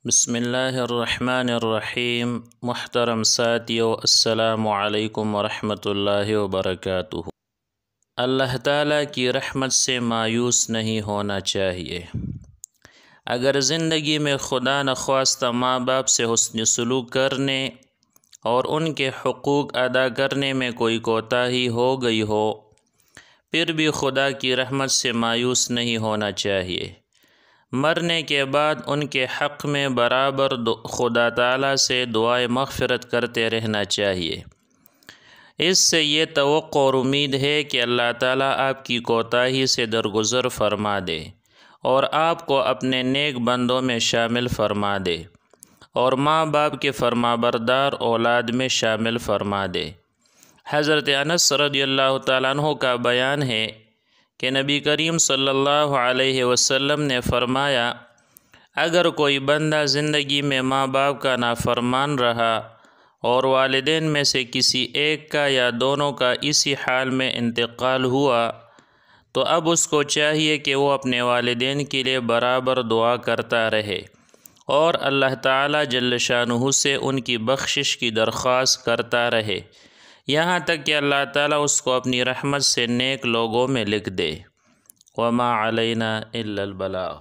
بسم اللہ الرحمن الرحیم۔ محترم ساتھیو، السلام علیکم ورحمۃ اللہ وبرکاتہ۔ اللہ تعالیٰ کی رحمت سے مایوس نہیں ہونا چاہیے۔ اگر زندگی میں خدا نخواستہ ماں باپ سے حسن سلوک کرنے اور ان کے حقوق ادا کرنے میں کوئی کوتاہی ہو گئی ہو، پھر بھی خدا کی رحمت سے مایوس نہیں ہونا چاہیے۔ مرنے کے بعد ان کے حق میں برابر خدا تعالیٰ سے دعائے مغفرت کرتے رہنا چاہیے۔ اس سے یہ توقع اور امید ہے کہ اللہ تعالیٰ آپ کی کوتاہی سے درگزر فرما دے اور آپ کو اپنے نیک بندوں میں شامل فرما دے اور ماں باپ کے فرمانبردار اولاد میں شامل فرما دے۔ حضرت انس رضی اللہ تعالیٰ عنہ کا بیان ہے کہ نبی کریم صلی اللہ علیہ وسلم نے فرمایا، اگر کوئی بندہ زندگی میں ماں باپ کا نافرمان رہا اور والدین میں سے کسی ایک کا یا دونوں کا اسی حال میں انتقال ہوا تو اب اس کو چاہیے کہ وہ اپنے والدین کے لیے برابر دعا کرتا رہے اور اللہ تعالیٰ جل شانہ سے ان کی بخشش کی درخواست کرتا رہے، یہاں تک کہ اللہ تعالیٰ اس کو اپنی رحمت سے نیک لوگوں میں لکھ دے۔ وما علینا الا البلاغ۔